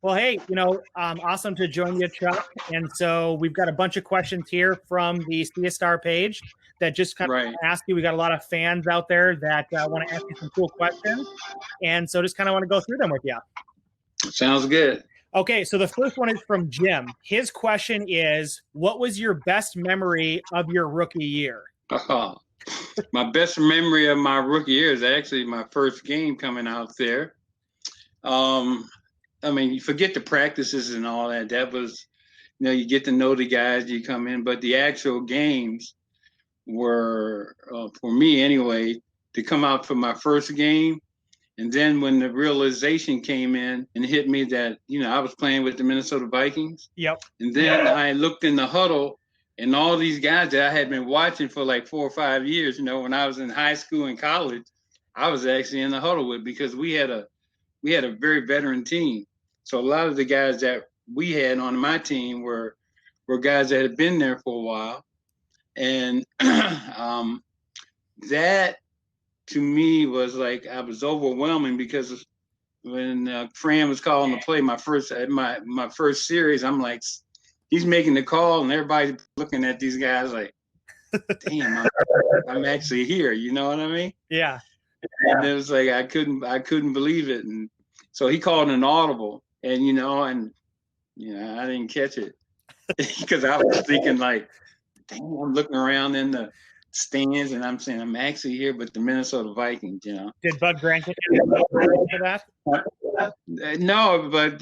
Well, hey, awesome to join you, Chuck. And so we've got a bunch of questions here from the CSR page that just kind of Right. ask you. We got a lot of fans out there that want to ask you some cool questions. And so just kind of want to go through them with you. Sounds good. Okay, so the first one is from Jim. His question is, what was your best memory of your rookie year? My best memory of my rookie year is actually my first game coming out there. I mean, you forget the practices and all that. That was, you get to know the guys, you come in, but the actual games were, for me anyway, to come out for my first game. And then when the realization came in and hit me that, I was playing with the Minnesota Vikings. Yep. And then I looked in the huddle and all these guys that I had been watching for like 4 or 5 years, when I was in high school and college, I was actually in the huddle with, because we had a very veteran team. So a lot of the guys that we had on my team were guys that had been there for a while. And that to me was like, I was overwhelming, because when Fran was calling to play my first series, I'm like, he's making the call and everybody's looking at these guys like, damn, I'm actually here. You know what I mean? Yeah. And it was like, I couldn't believe it. And so he called an audible, and I didn't catch it because I was thinking like, damn, I'm looking around in the stands and I'm saying I'm actually here with the Minnesota Vikings. Did Bud Grant get you for that? No, but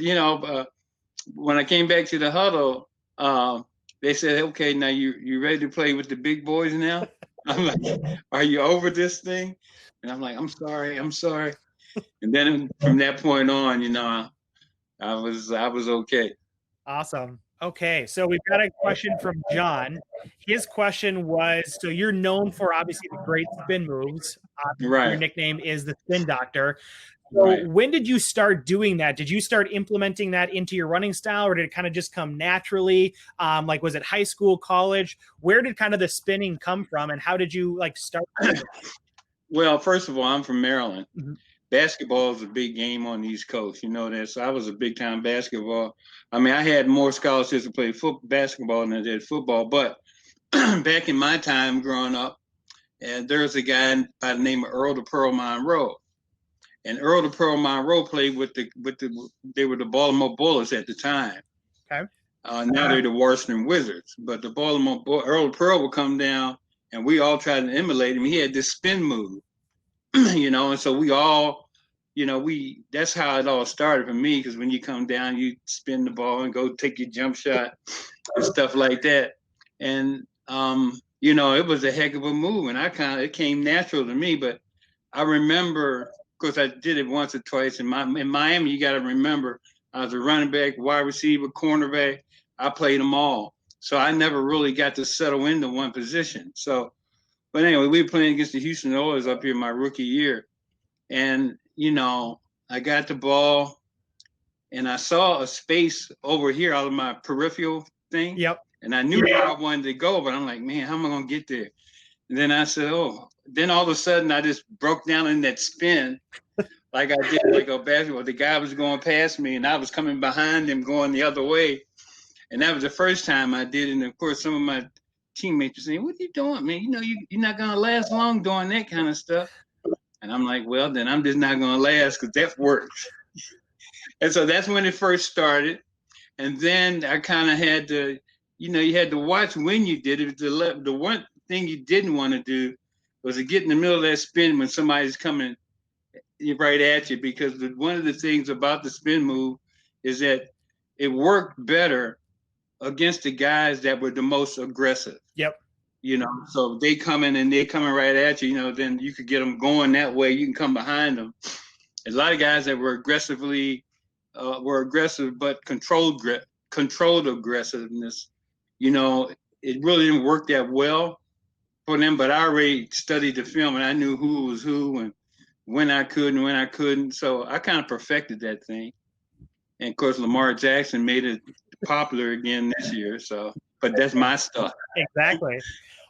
when I came back to the huddle, they said, okay, now you ready to play with the big boys now? I'm like, are you over this thing? And I'm like, I'm sorry. And then from that point on, I was okay. Awesome. Okay, so we've got a question from John. His question was, so you're known for obviously the great spin moves. Right. Your nickname is the Spin Doctor. So when did you start doing that? Did you start implementing that into your running style, or did it kind of just come naturally? Like, was it high school, college? Where did kind of the spinning come from, and how did you start? Well, first of all, I'm from Maryland. Mm-hmm. Basketball is a big game on the East Coast. You know that. So I was a big time basketball. I mean, I had more scholarships to play basketball than I did football. But back in my time growing up, there was a guy by the name of Earl the Pearl Monroe. And Earl the Pearl Monroe played they were the Baltimore Bullets at the time. Okay. Now they're the Washington Wizards. But the Earl the Pearl would come down, and we all tried to emulate him. He had this spin move. And so we all, that's how it all started for me, because when you come down, you spin the ball and go take your jump shot and stuff like that. And, it was a heck of a move, and it came natural to me. But I remember, of course, I did it once or twice in Miami. You got to remember, I was a running back, wide receiver, cornerback. I played them all. So I never really got to settle into one position. So, but anyway, we were playing against the Houston Oilers up here my rookie year. And, I got the ball and I saw a space over here out of my peripheral thing. Yep. And I knew where I wanted to go, but I'm like, man, how am I going to get there? And then I said, then all of a sudden I just broke down in that spin like I did like a basketball. The guy was going past me and I was coming behind him going the other way. And that was the first time I did it. And of course, some of my teammates were saying, what are you doing, man? You're not going to last long doing that kind of stuff. And I'm like, well, then I'm just not going to last, because that works. And so that's when it first started. And then I kind of had to, you had to watch when you did it. The one thing you didn't want to do was to get in the middle of that spin when somebody's coming right at you, because one of the things about the spin move is that it worked better against the guys that were the most aggressive. Yep. So they coming right at you, then you could get them going that way. You can come behind them. A lot of guys that were aggressive, but controlled aggressiveness. It really didn't work that well for them, but I already studied the film and I knew who was who and when I could and when I couldn't. So I kind of perfected that thing. And of course, Lamar Jackson made it popular again this year. So, but that's my stuff. Exactly.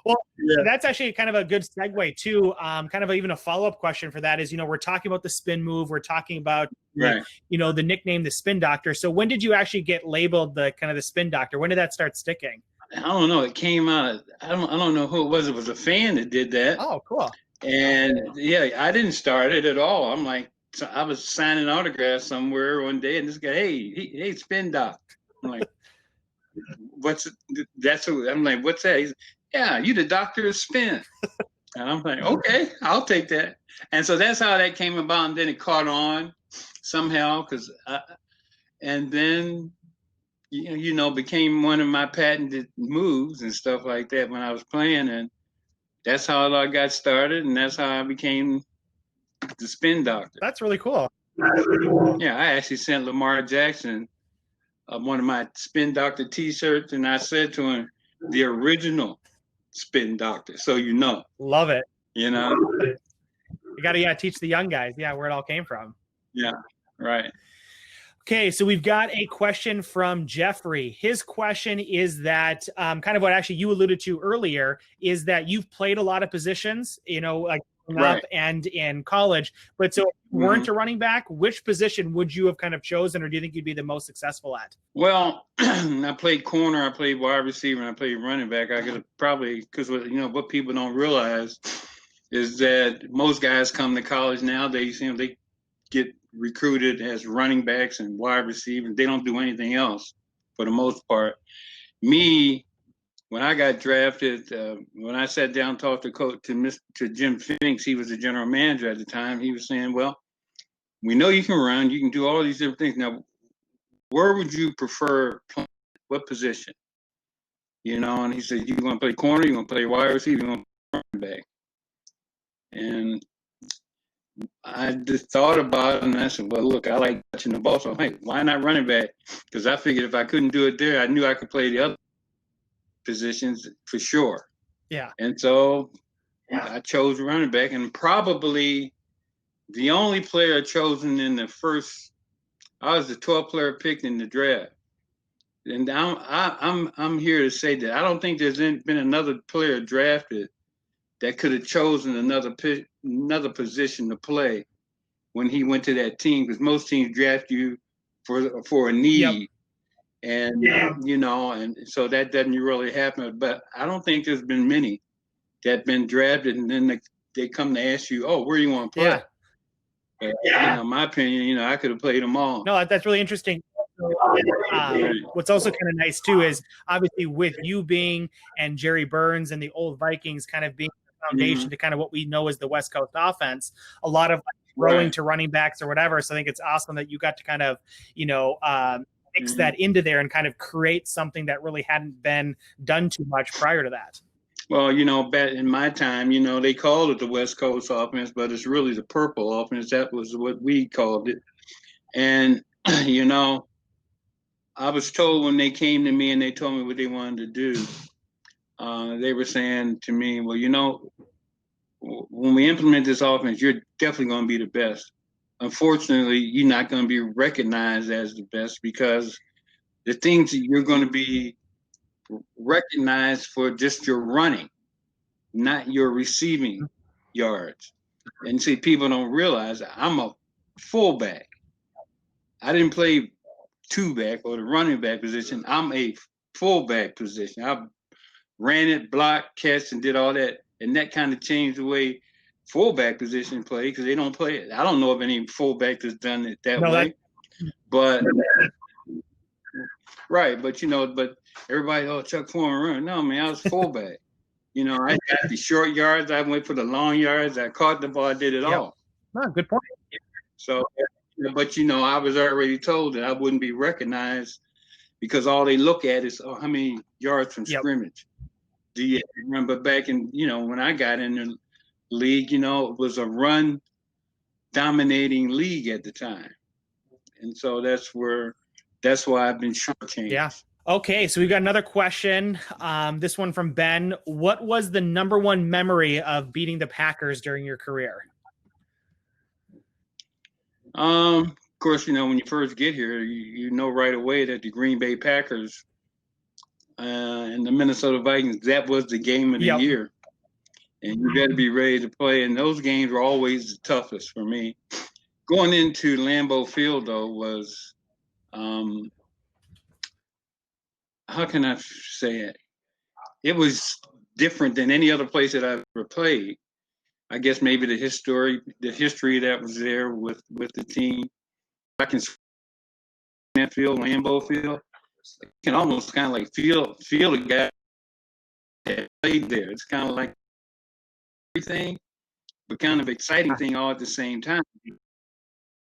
Well, that's actually kind of a good segue too. Kind of even a follow-up question for that is, we're talking about the spin move. We're talking about, Right. The nickname, the spin doctor. So when did you actually get labeled the kind of the spin doctor? When did that start sticking? I don't know. It came out. I don't know who it was. It was a fan that did that. Oh, cool. And yeah, I didn't start it at all. I'm like, so I was signing autographs somewhere one day, and this guy, hey, spin doc. I'm like, that's what I'm like, what's that? He's, yeah, you the doctor of spin. And I'm like, okay, I'll take that. And so that's how that came about. And then it caught on somehow, and then became one of my patented moves and stuff like that when I was playing. And that's how I got started, and that's how I became the spin doctor. That's really cool. Yeah, I actually sent Lamar Jackson one of my spin doctor T-shirts, and I said to him, "The original spin doctor." So love it. You got to teach the young guys, where it all came from. Yeah, right. Okay, so we've got a question from Jeffrey. His question is that kind of what actually you alluded to earlier is that you've played a lot of positions, like up and in college. But so if you weren't a running back, which position would you have kind of chosen, or do you think you'd be the most successful at? Well, I played corner, I played wide receiver, and I played running back. I could have probably, because what people don't realize is that most guys come to college nowadays, they get recruited as running backs and wide receivers. They don't do anything else for the most part. Me, when I got drafted, when I sat down and talked to Jim Finks, he was the general manager at the time. He was saying, well, we know you can run, you can do all these different things. Now, where would you prefer playing? What position? And he said, you want to play corner, you want to play wide receiver, you want to play running back. And I just thought about it, and I said, well, look, I like touching the ball, so hey, why not running back? Because I figured if I couldn't do it there, I knew I could play the other positions for sure. Yeah. And so I chose running back, and probably the only player chosen in the first, I was the 12th player picked in the draft. And I'm here to say that I don't think there's been another player drafted that could have chosen another position to play when he went to that team, because most teams draft you for a need. Yep. And and so that doesn't really happen. But I don't think there's been many that been drafted and then they come to ask you, oh, where do you want to play? In my opinion, I could have played them all. No, that's really interesting. What's also kind of nice too is obviously with you being and Jerry Burns and the old Vikings kind of being the foundation to kind of what we know as the West Coast offense, a lot of throwing to running backs or whatever. So I think it's awesome that you got to kind of, mix that into there and kind of create something that really hadn't been done too much prior to that. Well, back in my time, they called it the West Coast offense, but it's really the purple offense. That was what we called it. And, I was told when they came to me and they told me what they wanted to do, they were saying to me, well, when we implement this offense, you're definitely going to be the best. Unfortunately, you're not going to be recognized as the best because the things that you're going to be recognized for just your running, not your receiving yards. And see, people don't realize I'm a fullback. I didn't play two-back or the running back position. I'm a fullback position. I ran it, blocked, catch, and did all that. And that kind of changed the way fullback position play because they don't play it. I don't know of any fullback that's done it that way. But but everybody, Chuck Foreman run. No, man, I was fullback. I got the short yards. I went for the long yards. I caught the ball. I did it all. Oh, good point. So, but I was already told that I wouldn't be recognized because all they look at is how many yards from scrimmage. Do you remember back in when I got in the league? It was a run dominating league at the time, and so that's why I've been shortchanged. Yeah. Okay, so we've got another question. This one from Ben. What was the number one memory of beating the Packers during your career? Of course, when you first get here, you know right away that the Green Bay Packers and the Minnesota Vikings, that was the game of the year. And you got to be ready to play. And those games were always the toughest for me. Going into Lambeau Field, though, was, how can I say it? It was different than any other place that I've ever played. I guess maybe the history that was there with the team. I can that field, Lambeau Field. You can almost kind of like feel the guy that played there. It's kind of like everything, but kind of exciting thing all at the same time.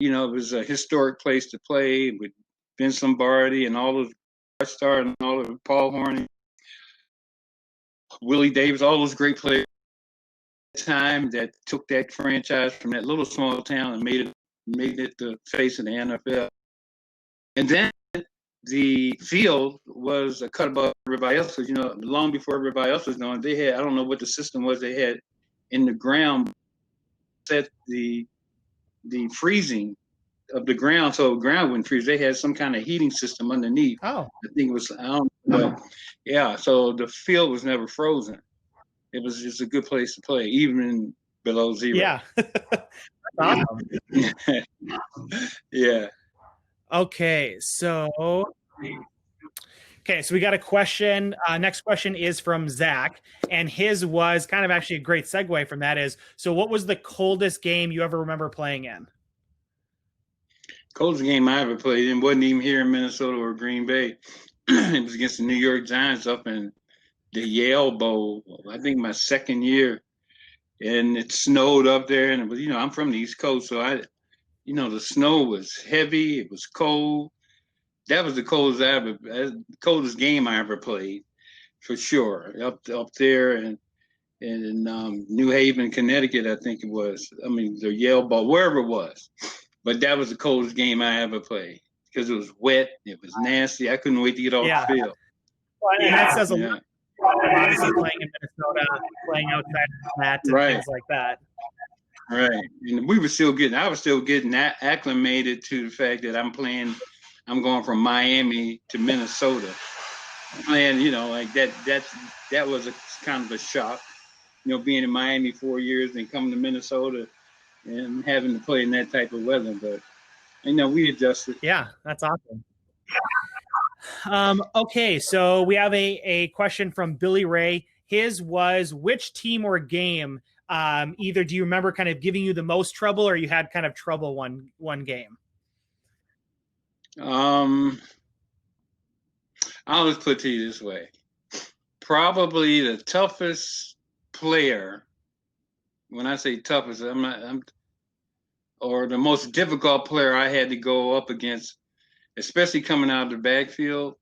You know, it was a historic place to play with Vince Lombardi and all of Star and all of Paul Horn, Willie Davis, all those great players at the time that took that franchise from that little small town and made it the face of the NFL. And then the field was a cut above everybody else because, you know, long before everybody else was going, they had, I don't know what the system was they had in the ground, set the freezing of the ground so the ground wouldn't freeze. They had some kind of heating system underneath. Oh. I think it was, I don't know. Yeah, so the field was never frozen. It was just a good place to play, even below zero. Yeah. Awesome. Yeah. Okay, so we got a question. Next question is from Zach, and his was kind of actually a great segue from that is, so what was the coldest game you ever remember playing in? Coldest game I ever played in wasn't even here in Minnesota or Green Bay. It was against the New York Giants up in the Yale Bowl, I think my second year. And it snowed up there, and it was, you know, I'm from the East Coast, so the snow was heavy, it was cold. That was the coldest game I ever played, for sure. Up there in New Haven, Connecticut, I think it was. I mean, the Yale Bowl, wherever it was. But that was the coldest game I ever played because it was wet, it was nasty. I couldn't wait to get off the field. Well, and that says a lot. Obviously, playing in Minnesota, playing outside of that, and things like that. Right, and I was still getting acclimated to the fact that I'm going from Miami to Minnesota. And, you know, like that was a kind of a shock, you know, being in Miami 4 years and coming to Minnesota and having to play in that type of weather. But, you know, we adjusted. Yeah, that's awesome. Okay, so we have a question from Billy Ray. His was, which team or game, either do you remember kind of giving you the most trouble or you had kind of trouble one game? I'll just put it to you this way. Probably the toughest player, when I say toughest, or the most difficult player I had to go up against, especially coming out of the backfield,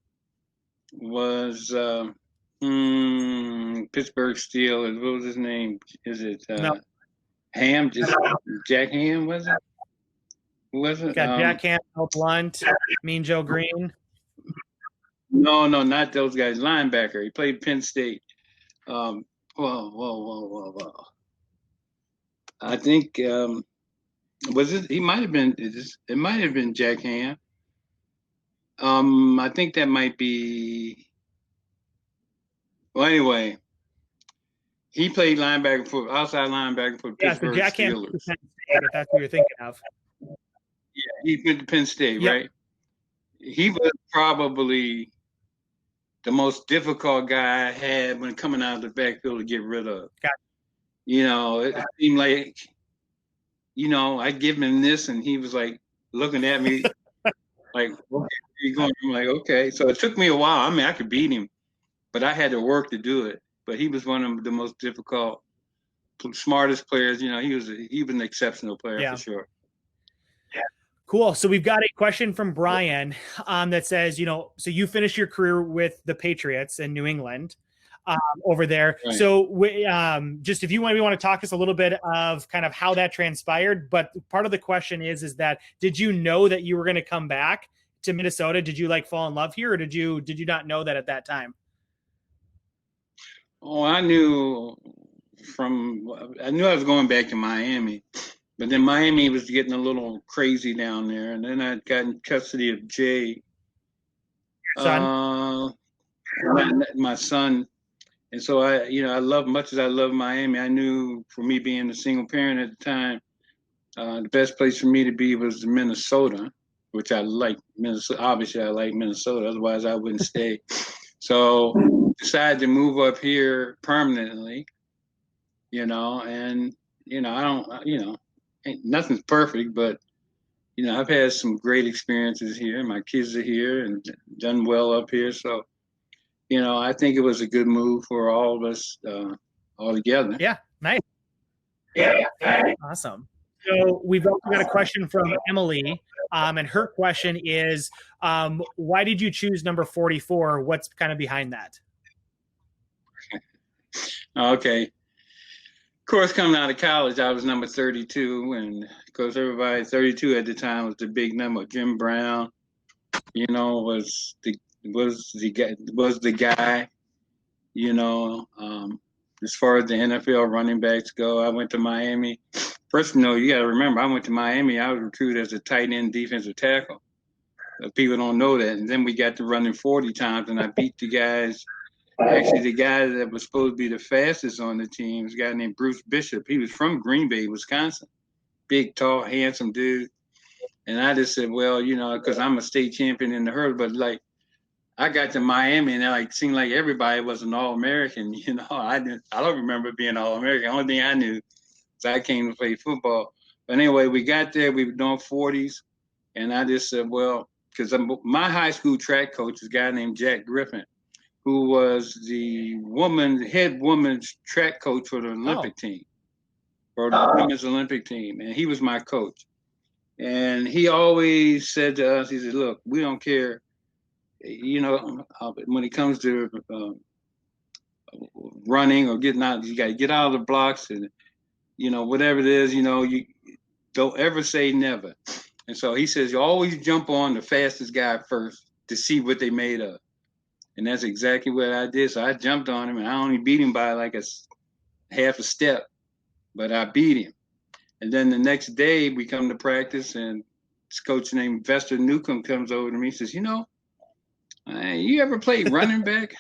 was Pittsburgh Steelers. What was his name? Is it Ham? Jack Ham, was it? Who was it? Got Jack Ham, Bill Blunt, Mean Joe Green. No, not those guys. Linebacker. He played Penn State. Whoa. I think was it? He might have been. It might have been Jack Ham. I think that might be. Well, anyway, he played outside linebacker for Pittsburgh so Jack Steelers. Ham, if that's what you're thinking of. Yeah, he went to Penn State, right? He was probably the most difficult guy I had when coming out of the backfield to get rid of. You know, it seemed like, you know, I'd give him this, and he was like looking at me like, okay, you're going. I'm like, okay. So it took me a while. I mean, I could beat him, but I had to work to do it. But he was one of the most difficult, smartest players. You know, he was an exceptional player for sure. Cool. So we've got a question from Brian that says, you know, so you finished your career with the Patriots in New England over there. Right. So just if you want to talk to us a little bit of kind of how that transpired. But part of the question is that did you know that you were going to come back to Minnesota? Did you like fall in love here, or did you not know that at that time? Oh, I knew I was going back to Miami. But then Miami was getting a little crazy down there, and then I got in custody of Jay. my son. And so I love, much as I love Miami, I knew for me being a single parent at the time, the best place for me to be was Minnesota, which I like. Minnesota, obviously, I like Minnesota. Otherwise, I wouldn't stay. So decided to move up here permanently, and I don't, nothing's perfect, but I've had some great experiences here. My kids are here and done well up here. So, I think it was a good move for all of us all together. Yeah, nice. Yeah, awesome. So we've also got a question from Emily, and her question is, why did you choose number 44? What's kind of behind that? Okay. Of course, coming out of college, I was number 32, and of course, everybody 32 at the time was the big number. Jim Brown, was the guy. As far as the NFL running backs go, I went to Miami. First, you got to remember, I went to Miami. I was recruited as a tight end defensive tackle. People don't know that. And then we got to running 40 times, and I beat the guys. Actually, the guy that was supposed to be the fastest on the team was a guy named Bruce Bishop. He was from Green Bay, Wisconsin. Big, tall, handsome dude. And I just said, well, because I'm a state champion in the hurdle, but I got to Miami and it seemed like everybody was an All-American. I don't remember being All-American. The only thing I knew is I came to play football. But anyway, we got there. We were doing 40s, and I just said, well, because my high school track coach is a guy named Jack Griffin, who was the head woman's track coach for the Olympic team, or the women's Olympic team, and he was my coach. And he always said to us, he said, look, we don't care. When it comes to running or getting out, you got to get out of the blocks and, whatever it is, you don't ever say never. And so he says, you always jump on the fastest guy first to see what they made of. And that's exactly what I did. So I jumped on him, and I only beat him by like a half a step, but I beat him. And then the next day we come to practice, and this coach named Vester Newcomb comes over to me and says, you ever played running back?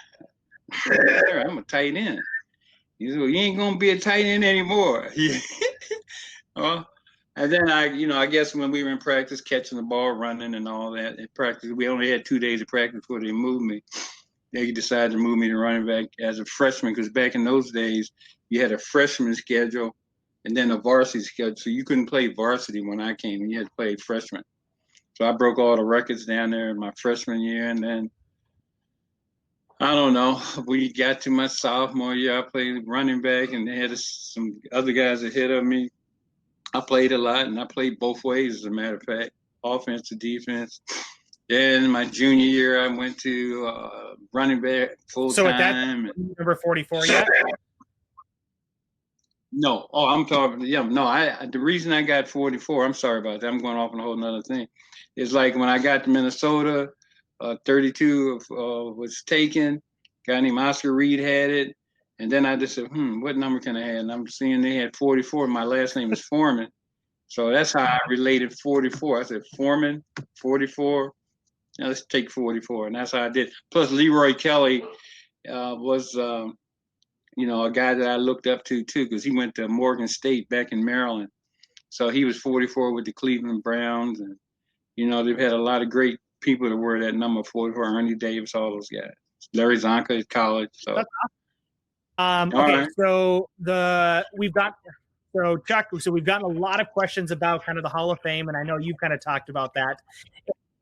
I said, sure, I'm a tight end. He said, well, you ain't gonna be a tight end anymore. And then I guess when we were in practice, catching the ball, running, and all that, in practice, we only had 2 days of practice before they moved me. They decided to move me to running back as a freshman, because back in those days, you had a freshman schedule and then a varsity schedule. So you couldn't play varsity when I came, and you had to play freshman. So I broke all the records down there in my freshman year, and then I don't know. We got to my sophomore year. I played running back, and they had some other guys ahead of me. I played a lot, and I played both ways, as a matter of fact, offense to defense. Then my junior year, I went to running back full time. So at that number 44 yet? No. Oh, I'm talking. Yeah, no. The reason I got 44. I'm sorry about that. I'm going off on a whole nother thing. Is like when I got to Minnesota, 32 was taken. A guy named Oscar Reed had it, and then I just said, what number can I have? And I'm seeing they had 44. My last name is Foreman, so that's how I related 44. I said Foreman, 44. Now let's take 44, and that's how I did. Plus, Leroy Kelly was. A guy that I looked up to too, because he went to Morgan State back in Maryland. So he was 44 with the Cleveland Browns, and they've had a lot of great people that were that number 44. Ernie Davis, all those guys. Larry Zonka at college. So, that's awesome. Okay, right. So we've gotten a lot of questions about kind of the Hall of Fame, and I know you've kind of talked about that.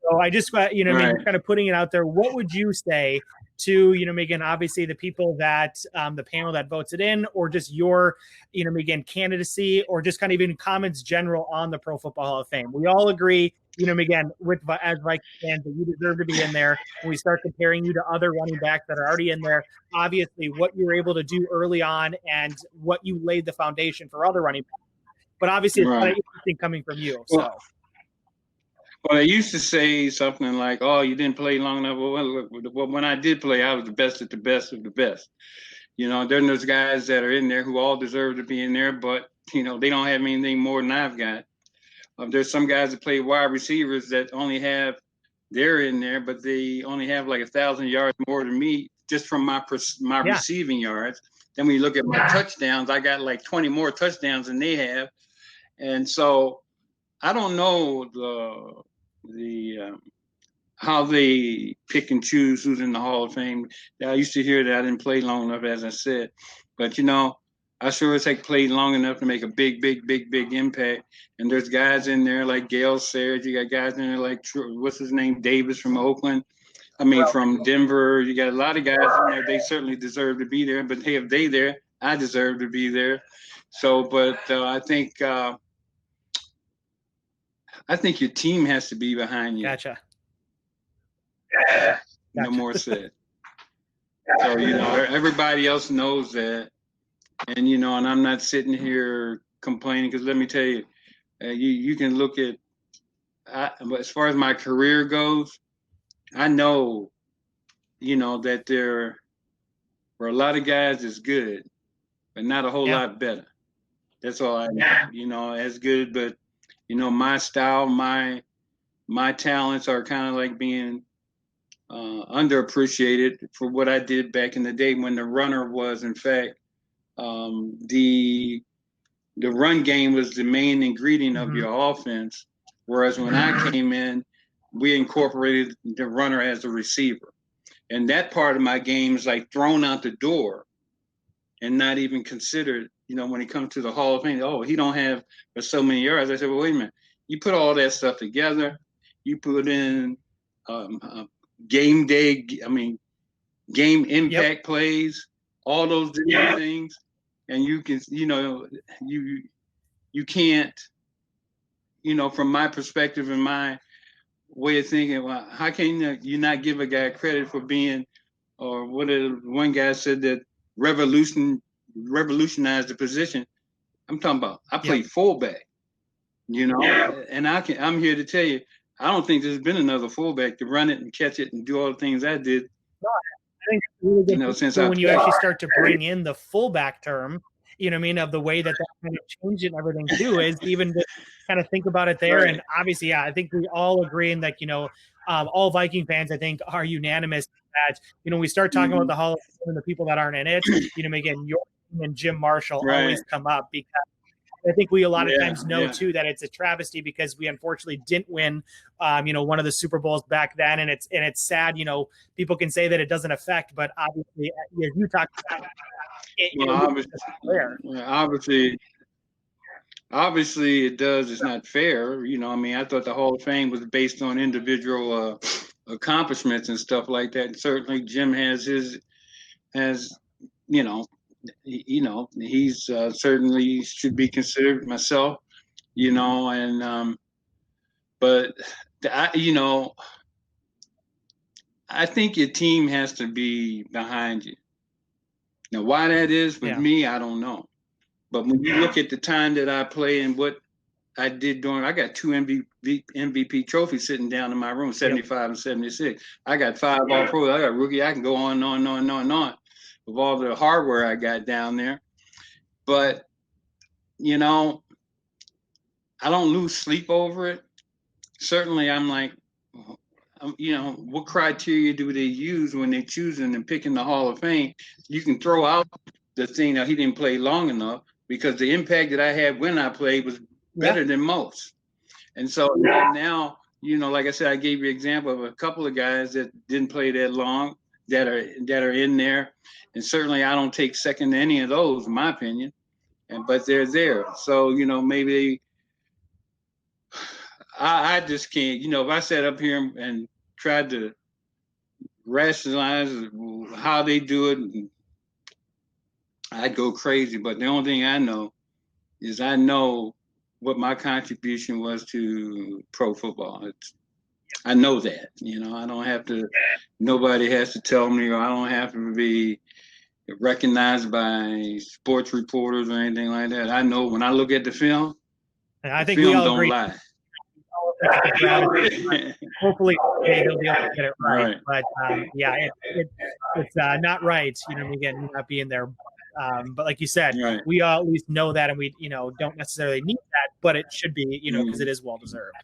So I just, right. Kind of putting it out there. What would you say to, Megan, obviously the people that the panel that votes it in, or just your, Megan, candidacy, or just kind of even comments general on the Pro Football Hall of Fame? We all agree, Megan, as Vikings fans, that you deserve to be in there. When we start comparing you to other running backs that are already in there, obviously what you were able to do early on and what you laid the foundation for other running backs. But obviously it's kind of interesting coming from you. So. Well, they used to say something like, "Oh, you didn't play long enough." Well, when I did play, I was the best at the best of the best. There are those guys that are in there who all deserve to be in there, but they don't have anything more than I've got. There's some guys that play wide receivers that they're in there, but they only have like 1,000 yards more than me just from my receiving yards. Then when you look at my touchdowns, I got like 20 more touchdowns than they have. And so I don't know the how they pick and choose who's in the Hall of Fame. I used to hear that. I didn't play long enough, as I said. But, I sure as heck played long enough to make a big impact. And there's guys in there like Gale Sayers. You got guys in there like, what's his name, Davis from Oakland. From Denver. You got a lot of guys in there. They certainly deserve to be there. But hey, if they there, I deserve to be there. So, but I think your team has to be behind you. Gotcha. No more said. So, everybody else knows that. And, and I'm not sitting here complaining, because let me tell you, you can look at, as far as my career goes, I know, that there were a lot of guys that's good, but not a whole lot better. That's all I know, as good, but, my style, my talents are kind of like being underappreciated for what I did back in the day when the runner was, in fact, the run game was the main ingredient of your offense. Whereas when I came in, we incorporated the runner as a receiver. And that part of my game is like thrown out the door and not even considered, when it comes to the Hall of Fame. Oh, he don't have for so many yards. I said, well, wait a minute. You put all that stuff together. You put in game impact plays, all those different things. And you can, you can't, from my perspective and my way of thinking, well, how can you not give a guy credit for being, or what one guy said that revolutionized the position. I'm talking about, I played fullback, and I'm here to tell you, I don't think there's been another fullback to run it and catch it and do all the things I did. I think it's really since when you actually start to bring in the fullback term, of the way that kind of changed it and everything too, is even to kind of think about it there. Right. And obviously, I think we all agree in that, all Viking fans, I think, are unanimous that, we start talking about the Hall of Fame and the people that aren't in it, again, York and Jim Marshall always come up, because I think we a lot of times know too that it's a travesty because we unfortunately didn't win, one of the Super Bowls back then, and it's sad. People can say that it doesn't affect, but obviously, as you talked about, obviously it does. It's not fair. I thought the Hall of Fame was based on individual accomplishments and stuff like that. And certainly Jim has he's certainly should be considered, myself, and but I think your team has to be behind you. Now, why that is with me, I don't know. But when you look at the time that I play and what I did I got 2 MVP trophies sitting down in my room, 75 and 76. I got 5 All-Pro. I got rookie. I can go on and on and on and on and on with all the hardware I got down there. But, I don't lose sleep over it. Certainly, I'm like, what criteria do they use when they're choosing and picking the Hall of Fame? You can throw out the thing that he didn't play long enough, because the impact that I had when I played was better than most. And so now, like I said, I gave you an example of a couple of guys that didn't play that long that are in there. And certainly I don't take second to any of those, in my opinion. But they're there. So, maybe I just can't, if I sat up here and tried to rationalize how they do it, I'd go crazy. But the only thing I know is I know what my contribution was to pro football. I know that, I don't have to, nobody has to tell me, or I don't have to be recognized by sports reporters or anything like that. I know when I look at the film, I think we all agree. Lie. Hopefully they'll be able to get it right. But it's not right, again, not being there. But like you said, we all at least know that, and we, don't necessarily need that, but it should be, because it is well deserved.